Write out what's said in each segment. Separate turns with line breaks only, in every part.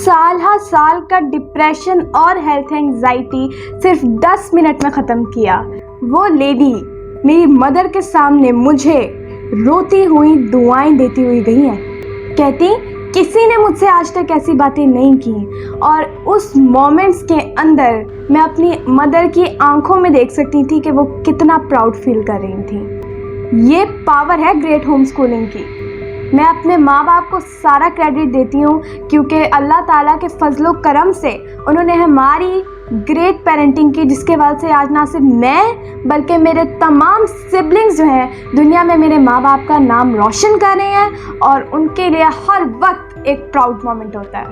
साल हा साल का डिप्रेशन और हेल्थ एंजाइटी सिर्फ 10 मिनट में ख़त्म किया। वो लेडी मेरी मदर के सामने मुझे रोती हुई दुआएं देती हुई गई हैं। कहती किसी ने मुझसे आज तक ऐसी बातें नहीं की, और उस मोमेंट्स के अंदर मैं अपनी मदर की आंखों में देख सकती थी कि वो कितना प्राउड फील कर रही थी। ये पावर है ग्रेट होम स्कूलिंग की। मैं अपने माँ बाप को सारा क्रेडिट देती हूँ, क्योंकि अल्लाह ताला के फजलो करम से उन्होंने हमारी ग्रेट पेरेंटिंग की, जिसके वजह से आज ना सिर्फ मैं बल्कि मेरे तमाम सिबलिंग्स जो हैं दुनिया में मेरे माँ बाप का नाम रोशन कर रहे हैं, और उनके लिए हर वक्त एक प्राउड मोमेंट होता है।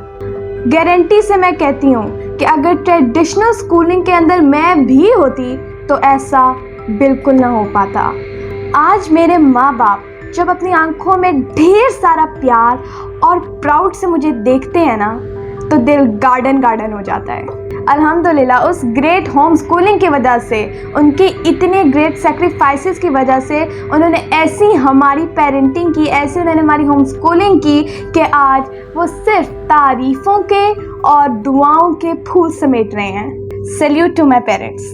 गारंटी से मैं कहती हूँ कि अगर ट्रेडिशनल स्कूलिंग के अंदर मैं भी होती तो ऐसा बिल्कुल ना हो पाता। आज मेरे माँ बाप जब अपनी आंखों में ढेर सारा प्यार और प्राउड से मुझे देखते हैं ना, तो दिल गार्डन गार्डन हो जाता है। अल्हम्दुलिल्लाह उस ग्रेट होम स्कूलिंग की वजह से, उनकी इतने ग्रेट सेक्रीफाइसेस की वजह से उन्होंने ऐसी हमारी पेरेंटिंग की, ऐसे उन्होंने हमारी होम स्कूलिंग की कि आज वो सिर्फ तारीफ़ों के और दुआओं के फूल समेट रहे हैं। Salute to my parents.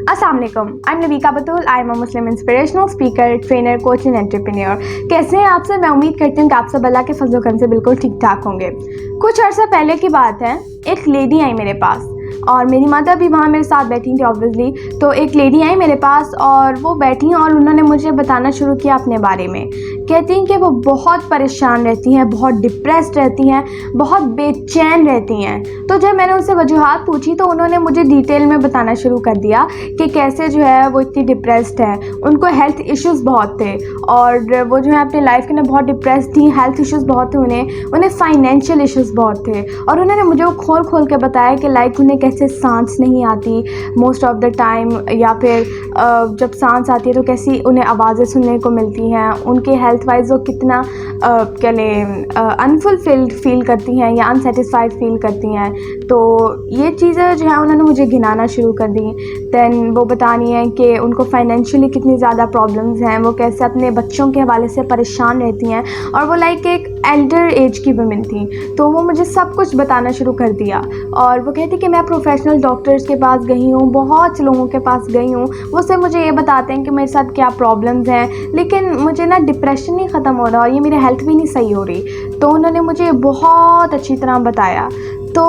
अस्सलाम वालेकुम, I am Naveeka Batool. I am a Muslim inspirational speaker, trainer, coach and entrepreneur. कैसे हैं आप सब? मैं उम्मीद करती हूँ कि आप सब अल्लाह के फजल करम से बिल्कुल ठीक ठाक होंगे। कुछ अर्सा पहले की बात है, एक लेडी आई मेरे पास, और मेरी मदर भी वहाँ मेरे साथ बैठी थी ऑब्वियसली। तो एक लेडी आई मेरे पास और वो बैठी और उन्होंने मुझे बताना शुरू किया अपने बारे में। कहती हैं कि वो बहुत परेशान रहती हैं, बहुत डिप्रेस्ड रहती हैं, बहुत बेचैन रहती हैं। तो जब मैंने उनसे वजूहात पूछी तो उन्होंने मुझे डिटेल में बताना शुरू कर दिया कि कैसे जो है वो इतनी डिप्रेस्ड है। उनको हेल्थ इश्यूज़ बहुत थे, और वो जो है अपनी लाइफ के अंदर बहुत डिप्रेस्ड थी, हेल्थ इश्यूज़ बहुत थे, उन्हें फाइनेंशियल इश्यूज़ बहुत थे। और उन्होंने मुझे वो खोल खोल के बताया कि लाइक उन्हें कैसे सांस नहीं आती मोस्ट ऑफ द टाइम, या फिर जब सांस आती है तो कैसी उन्हें आवाज़ें सुनने को मिलती हैं। उनके हेल्थ वाइज वो कितना क्या लें अनफुलफिल्ड फील करती हैं या अनसेटिस्फाइड फील करती हैं। तो ये चीज़ें जो है उन्होंने मुझे गिनाना शुरू कर दी। दैन वो बतानी है कि उनको फाइनेंशियली कितनी ज़्यादा प्रॉब्लम्स हैं, वो कैसे अपने बच्चों के हवाले से परेशान रहती हैं, और वो लाइक एक एल्डर एज की वुमेन थी। तो वो मुझे सब कुछ बताना शुरू कर दिया, और वो कहती कि मैं प्रोफेशनल डॉक्टर्स के पास गई हूँ, बहुत से लोगों के पास गई हूँ, वो सब मुझे ये बताते हैं कि मेरे साथ क्या प्रॉब्लम्स हैं, लेकिन मुझे ना डिप्रेशन नहीं ख़त्म हो रहा और ये मेरी हेल्थ भी नहीं सही हो रही। तो उन्होंने मुझे बहुत अच्छी तरह बताया। तो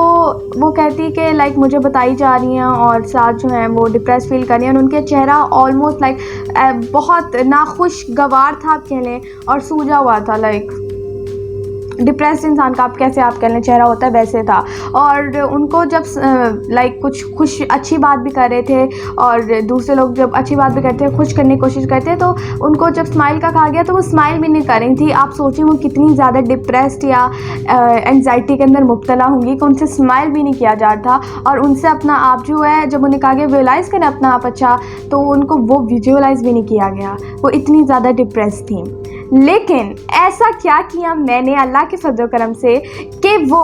वो कहती कि लाइक मुझे बताई जा रही हैं और साथ जो है वो डिप्रेस फील कर रही हैं, और उनके चेहरा ऑलमोस्ट लाइक बहुत नाखुशगवार था आप कह लें, और सूजा हुआ था। लाइक डिप्रेस्ड इंसान का आप कह लें चेहरा होता है, वैसे था। और उनको जब लाइक कुछ अच्छी बात भी कर रहे थे, और दूसरे लोग जब अच्छी बात भी करते हैं, खुश करने की कोशिश करते हैं, तो उनको जब स्माइल का कहा गया तो वो स्माइल भी नहीं कर रही थी। आप सोचिए वो कितनी ज़्यादा डिप्रेस्ड या एंग्जाइटी के अंदर मुब्तला होंगी कि उनसे स्माइल भी नहीं किया जा रहा था, और उनसे अपना आप जो है जब उन्हें कहा गया विजुअलाइज़ करें अपना आप अच्छा, तो उनको वो विजुअलाइज़ भी नहीं किया गया। वो इतनी ज़्यादा डिप्रेस्ड थी। लेकिन ऐसा क्या किया मैंने अल्लाह के फजल करम से कि वो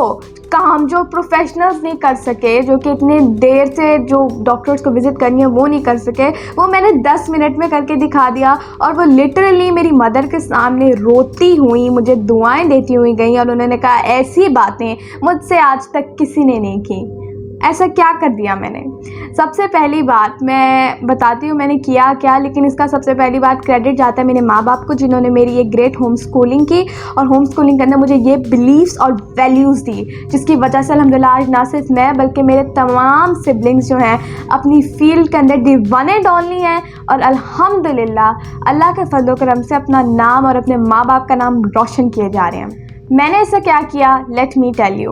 काम जो प्रोफेशनल्स नहीं कर सके, जो कि इतने देर से जो डॉक्टर्स को विज़िट करनी है वो नहीं कर सके, वो मैंने 10 मिनट में करके दिखा दिया। और वो लिटरली मेरी मदर के सामने रोती हुई मुझे दुआएं देती हुई गई, और उन्होंने कहा ऐसी बातें मुझसे आज तक किसी ने नहीं की। ऐसा क्या कर दिया मैंने? सबसे पहली बात मैं बताती हूँ मैंने किया क्या, लेकिन इसका सबसे पहली बात क्रेडिट जाता है मेरे माँ बाप को, जिन्होंने मेरी ये ग्रेट होम स्कूलिंग की, और होम स्कूलिंग के अंदर मुझे ये बिलीव्स और वैल्यूज़ दी, जिसकी वजह से अल्हम्दुलिल्लाह आज ना सिर्फ मैं बल्कि मेरे तमाम सिबलिंग्स जो हैं अपनी फील्ड के अंदर दी वन एंड ओनली हैं, और अल्हम्दुलिल्लाह अल्लाह के फजल करम से अपना नाम और अपने माँ बाप का नाम रोशन किए जा रहे हैं। मैंने ऐसा क्या किया, लेट मी टेल यू।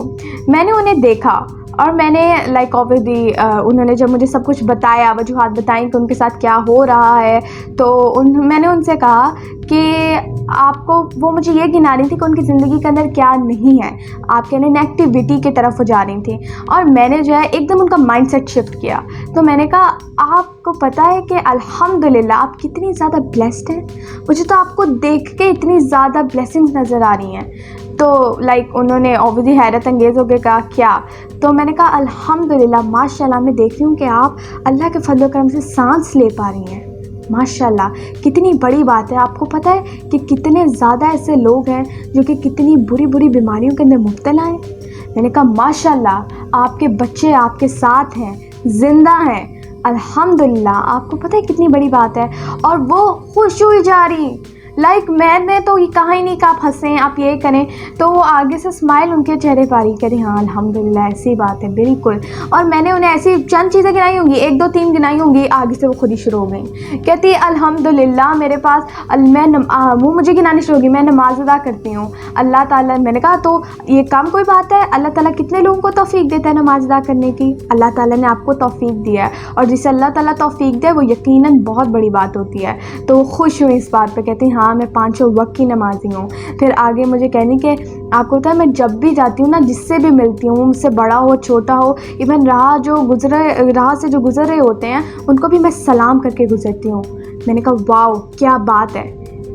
मैंने उन्हें देखा, और मैंने लाइक ऑब्वियसली उन्होंने जब मुझे सब कुछ बताया, वजूहात बताई कि उनके साथ क्या हो रहा है, तो मैंने उनसे कहा कि आपको, वो मुझे ये गिना रही थी कि उनकी ज़िंदगी के अंदर क्या नहीं है, आप कहने नेगेटिविटी की तरफ वो जा रही थी। और मैंने जो है एकदम उनका माइंडसेट शिफ्ट किया। तो मैंने कहा आपको पता है कि अल्हम्दुलिल्लाह आप कितनी ज़्यादा ब्लेस्ड हैं, मुझे तो आपको देख के इतनी ज़्यादा ब्लेसिंग्स नज़र आ रही हैं। तो लाइक उन्होंने ऑब्वियसली हैरत अंगेज़ होकर कहा क्या? तो मैंने कहा अल्हम्दुलिल्लाह माशाल्लाह मैं देख रही हूँ कि आप अल्लाह के फजल करम से सांस ले पा रही हैं। माशाल्लाह कितनी बड़ी बात है। आपको पता है कि कितने ज़्यादा ऐसे लोग हैं जो कि कितनी बुरी बुरी बीमारियों के अंदर मुब्तला हैं। मैंने कहा माशाल्लाह आपके बच्चे आपके साथ हैं, ज़िंदा हैं, अल्हम्दुलिल्लाह। आपको पता है कितनी बड़ी बात है। और वो खुश हुई जा रही, मैंने तो ये कहा ही नहीं कि आप हंसें, आप ये करें, तो वो आगे से स्माइल उनके चेहरे पर आ रही, कह रही हाँ अल्हम्दुलिल्लाह ऐसी बात है, बिल्कुल। और मैंने उन्हें ऐसी चंद चीज़ें गिनाई होंगी, 1 2 3 गिनाई होंगी, आगे से वो खुद ही शुरू हो गई। कहती अल्हम्दुलिल्लाह मेरे पास वो मुझे गिनानी शुरू होगी, मैं नमाज अदा करती हूँ अल्लाह ताला। मैंने कहा तो ये कम कोई बात है, अल्लाह ताला कितने लोगों को तौफीक देता है नमाज अदा करने की। अल्लाह ताला ने आपको तौफीक दिया है, और जिसे अल्लाह ताला तौफीक दे वो यकीनन बहुत बड़ी बात होती है। तो वो खुश हुई इस बात पर, कहती हाँ मैं 5 वक्त की नमाजी हूँ। फिर आगे मुझे कहनी कि आपको पता है मैं जब भी जाती हूँ ना, जिससे भी मिलती हूँ, मुझसे बड़ा हो छोटा हो, इवन राह से जो गुजर रहे होते हैं उनको भी मैं सलाम करके गुजरती हूँ। मैंने कहा वाओ क्या बात है,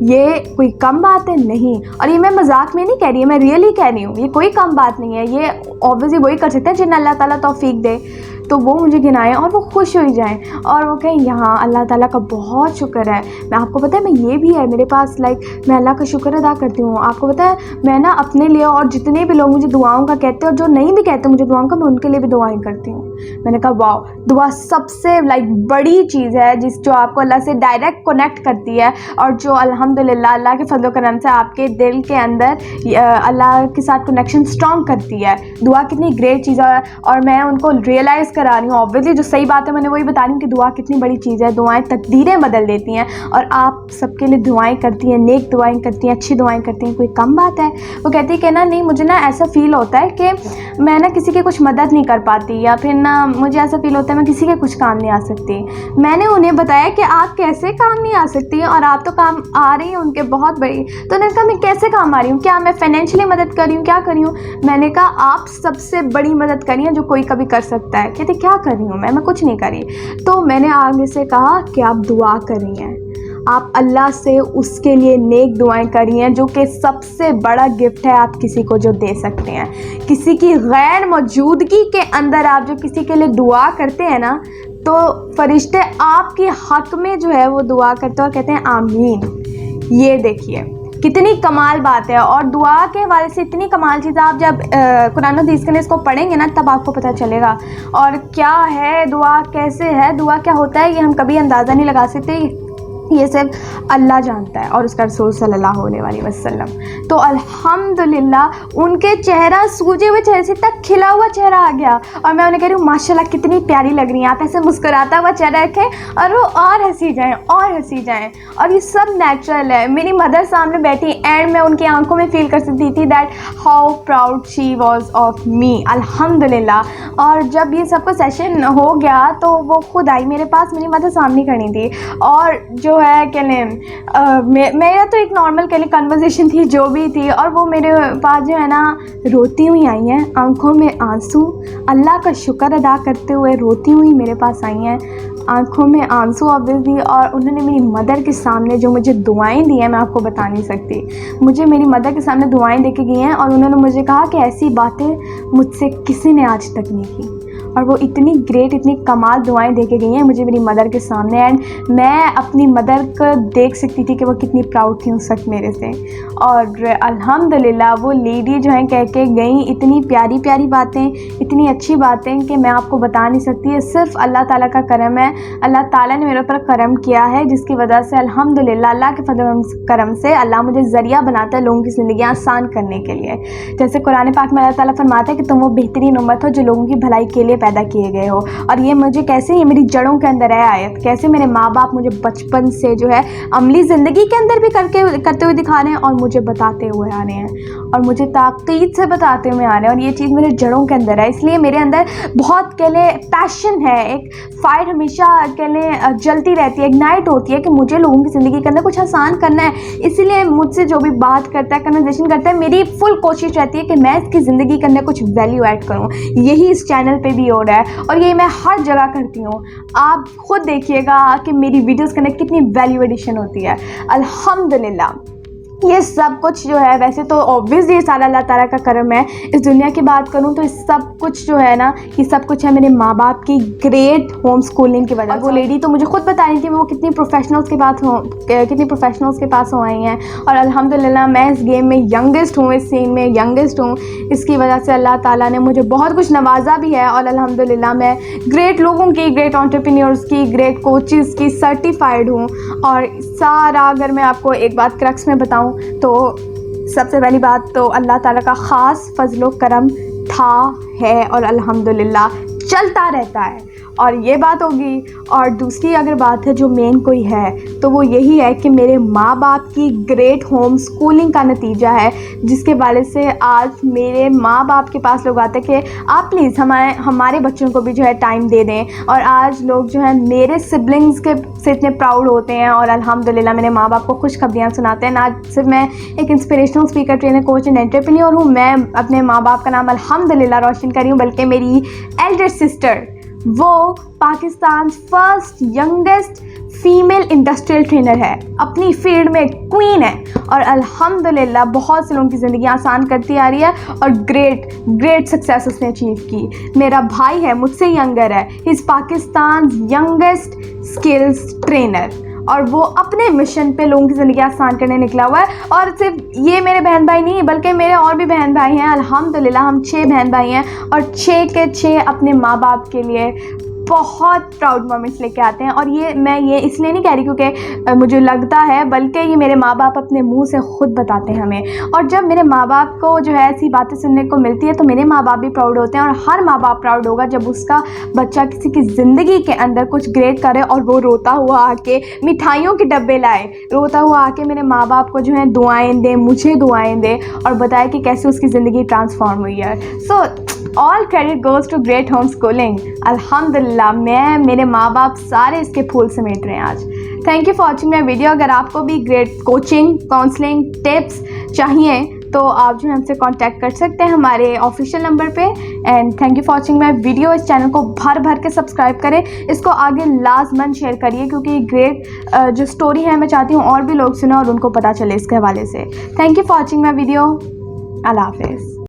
ये कोई कम बात है नहीं। और ये मैं मजाक में नहीं कह रही, मैं रियली कह रही हूँ, ये कोई कम बात नहीं है। ये ऑब्वियसली वही कर सकते हैं जिन्हें अल्लाह ताला तौफीक दे। तो वो मुझे गिनाएं और वो खुश हो जाएं और वो कहें यहाँ अल्लाह ताला का बहुत शुक्र है। मैं आपको पता है मैं ये भी है मेरे पास, मैं अल्लाह का शुक्र अदा करती हूँ। आपको पता है मैं ना अपने लिए और जितने भी लोग मुझे दुआओं का कहते हैं और जो नहीं भी कहते मुझे दुआओं का, मैं उनके लिए भी दुआएं करती हूँ। मैंने कहा वाह, दुआ सबसे बड़ी चीज़ है जो आपको अल्लाह से डायरेक्ट कनेक्ट करती है, और जो अल्हम्दुलिल्लाह अल्लाह के फजल करम से आपके दिल के अंदर अल्लाह के साथ कनेक्शन स्ट्रॉन्ग करती है। दुआ कितनी ग्रेट चीज़ है, और मैं उनको रियलाइज़ करा रही हूँ। ऑब्वियसली जो सही बात है मैंने वही बता रही हूँ कि दुआ कितनी बड़ी चीज़ है। दुआएं तकदीरें बदल देती हैं, और आप सबके लिए दुआएं करती हैं, नेक दुआएं करती हैं, अच्छी दुआएं करती हैं, कोई कम बात है। वो कहती है कि ना नहीं, मुझे ना ऐसा फ़ील होता है कि मैं ना किसी की कुछ मदद नहीं कर पाती, या फिर ना मुझे ऐसा फ़ील होता है मैं किसी के कुछ काम नहीं आ सकती। मैंने उन्हें बताया कि आप कैसे काम नहीं आ सकती, और आप तो काम आ रही हैं उनके बहुत बड़ी। तो उन्होंने कहा मैं कैसे काम आ रही हूँ, क्या मैं फाइनेंशियली मदद कर रही हूँ, क्या कर रही हूँ। मैंने कहा आप सबसे बड़ी मदद करिए जो कोई कभी कर सकता है। कहते क्या कर रही हूँ मैं कुछ नहीं करी। तो मैंने आगे से कहा कि आप दुआ कर रही हैं, आप अल्लाह से उसके लिए नेक दुआएं करी हैं, जो कि सबसे बड़ा गिफ्ट है आप किसी को जो दे सकते हैं। किसी की गैर मौजूदगी के अंदर आप जो किसी के लिए दुआ करते हैं ना, तो फरिश्ते आपके हक में जो है वो दुआ करते हैं और कहते हैं आमीन। ये देखिए कितनी कमाल बात है। और दुआ के हवाले से इतनी कमाल चीज़ आप जब कुरान हदीस के इसको पढ़ेंगे ना, तब आपको पता चलेगा। और क्या है दुआ, कैसे है दुआ, क्या होता है, ये हम कभी अंदाज़ा नहीं लगा सकते। ये सिर्फ अल्लाह जानता है और उसका रसूल सल्लल्लाहु अलैहि वसल्लम। तो अल्हम्दुलिल्लाह उनके चेहरा, सूजे हुए चेहरे से तक खिला हुआ चेहरा आ गया। और मैं उन्हें कह रही हूँ माशाल्लाह कितनी प्यारी लग रही हैं आप, ऐसे मुस्कुराता हुआ चेहरा रखें और वो और हंसी जाएं। और ये सब नेचुरल है। मेरी मदर सामने बैठी एंड मैं उनकी आंखों में फील कर सकती थी that how proud she was of me, अल्हम्दुलिल्लाह। और जब ये सबका सेशन हो गया तो वो खुद आई मेरे पास, मेरी मदर सामने खड़ी थी, और जो है मेरा तो एक नॉर्मल कन्वर्सेशन थी जो भी थी, और वो मेरे पास जो है ना रोती हुई आई हैं, आंखों में आंसू, अल्लाह का शुक्र अदा करते हुए रोती हुई मेरे पास आई हैं, आंखों में आंसू ऑब्वियसली। और उन्होंने मेरी मदर के सामने जो मुझे दुआएं दी हैं मैं आपको बता नहीं सकती। मुझे मेरी मदर के सामने दुआएं दे के गई हैं, और उन्होंने मुझे कहा कि ऐसी बातें मुझसे किसी ने आज तक नहीं की। और वो इतनी ग्रेट, इतनी कमाल दुआएं दे के गई हैं मुझे मेरी मदर के सामने, एंड मैं अपनी मदर को देख सकती थी कि वो कितनी प्राउड थी उस वक्त मेरे से। और अल्हम्दुलिल्लाह वो लेडी जो है कह के गई इतनी प्यारी प्यारी बातें, इतनी अच्छी बातें कि मैं आपको बता नहीं सकती। है सिर्फ अल्लाह ताला का करम है, अल्लाह ताला ने मेरे ऊपर करम किया है, जिसकी वजह से अल्हम्दुलिल्लाह अल्लाह के फजल करम से अल्लाह मुझे ज़रिया बनाता है लोगों की ज़िंदगी आसान करने के लिए। जैसे कुरान पाक में अल्लाह ताला फरमाता है कि तुम वो बेहतरीन उम्मत हो जो लोगों की भलाई के लिए पैदा किए गए हो। और ये मुझे कैसे, ये मेरी जड़ों के अंदर है आयत, कैसे मेरे माँ बाप मुझे बचपन से जो है अमली ज़िंदगी के अंदर भी करते हुए दिखा रहे हैं, और मुझे बताते हुए आ रहे हैं, और मुझे ताक़ीद से बताते हुए आ रहे हैं। और ये चीज़ मेरे जड़ों के अंदर है, इसलिए मेरे अंदर बहुत कह लें पैशन है, एक फायर हमेशा कह लें जलती रहती है, इग्नाइट होती है कि मुझे लोगों की ज़िंदगी के अंदर कुछ आसान करना है। इसीलिए मुझसे जो भी बात करता है, कन्वर्सेशन करता है, मेरी फुल कोशिश रहती है कि मैं इसकी ज़िंदगी के अंदर कुछ वैल्यू ऐड करूँ। यही इस चैनल पे भी हो रहा है, और ये मैं हर जगह करती हूँ। आप खुद देखिएगा कि मेरी वीडियोस के अंदर कितनी वैल्यू एडिशन होती है। अल्हम्दुलिल्लाह ये सब कुछ जो है, वैसे तो ऑब्वियसली सारा अल्लाह ताला का करम है। इस दुनिया की बात करूँ तो इस सब कुछ जो है ना, ये सब कुछ है मेरे माँ बाप की ग्रेट होम स्कूलिंग की वजह से। वो लेडी तो मुझे खुद बता रही थी वो कितनी प्रोफेशनल्स के पास हो आई हैं, और अल्हम्दुलिल्लाह मैं इस गेम में यंगेस्ट हूँ, इस सीन में यंगेस्ट हूँ। इसकी वजह से अल्लाह ताला ने मुझे बहुत कुछ नवाजा भी है, और अल्हम्दुलिल्लाह मैं ग्रेट लोगों की, ग्रेट एंटरप्रेन्योर्स की, ग्रेट कोचेज़ की सर्टिफाइड हूँ। और सारा अगर मैं आपको एक बात क्रक्स में बताऊँ तो सबसे पहली बात तो अल्लाह ताला का ख़ास फजलो करम था, है और अल्हम्दुलिल्लाह चलता रहता है। और ये बात होगी। और दूसरी अगर बात है जो मेन कोई है तो वो यही है कि मेरे माँ बाप की ग्रेट होम स्कूलिंग का नतीजा है, जिसके वाले से आज मेरे माँ बाप के पास लोग आते हैं कि आप प्लीज़ हमारे बच्चों को भी जो है टाइम दे दें। और आज लोग जो है मेरे सिबलिंग्स के से इतने प्राउड होते हैं और अल्हम्दुलिल्लाह मेरे माँ बाप को खुशखबरियाँ सुनाते हैं। ना सिर्फ मैं एक inspirational speaker, trainer, coach and entrepreneur हूँ, मैं अपने माँ बाप का नाम अल्हम्दुलिल्लाह रोशन करी हूँ, बल्कि मेरी एल्डर सिस्टर वो Pakistan first youngest female industrial trainer है, अपनी फील्ड में क्वीन है, और अल्हम्दुलिल्लाह बहुत से लोगों की ज़िंदगी आसान करती आ रही है और ग्रेट सक्सेस उसने अचीव की। मेरा भाई है, मुझसे यंगर है, he is Pakistan youngest skills trainer, और वो अपने मिशन पे लोगों की ज़िंदगी आसान करने निकला हुआ है। और सिर्फ ये मेरे बहन भाई नहीं, बल्कि मेरे और भी बहन भाई हैं। अल्हम्दुलिल्लाह हम 6 बहन भाई हैं, और 6 के 6 अपने माँ बाप के लिए बहुत प्राउड मोमेंट्स लेके आते हैं। और मैं ये इसलिए नहीं कह रही क्योंकि मुझे लगता है, बल्कि ये मेरे माँ बाप अपने मुंह से खुद बताते हैं हमें। और जब मेरे माँ बाप को जो है ऐसी बातें सुनने को मिलती है तो मेरे माँ बाप भी प्राउड होते हैं। और हर माँ बाप प्राउड होगा जब उसका बच्चा किसी की ज़िंदगी के अंदर कुछ ग्रेट करे और वो रोता हुआ आके मिठाइयों के डब्बे लाए, रोता हुआ आके मेरे माँ बाप को जो है दुआएं दे, मुझे दुआएं दे, और बताए कि कैसे उसकी ज़िंदगी ट्रांसफॉर्म हुई है। So all credit goes to great home schooling. अल्हम्दुलिल्लाह मेरे माँ बाप सारे इसके फूल समेट रहे हैं आज। Thank you for watching my video. अगर आपको भी ग्रेट कोचिंग, काउंसलिंग, टिप्स चाहिए तो आप जो है हमसे कांटेक्ट कर सकते हैं हमारे ऑफिशियल नंबर पे। And thank you for watching my video. इस चैनल को भर के सब्सक्राइब करें, इसको आगे लाजमन शेयर करिए, क्योंकि ग्रेट जो स्टोरी है मैं चाहती हूँ और भी लोग सुने और उनको पता चले इसके हवाले से। Thank you for watching my video. अल्लाह हाफिज़।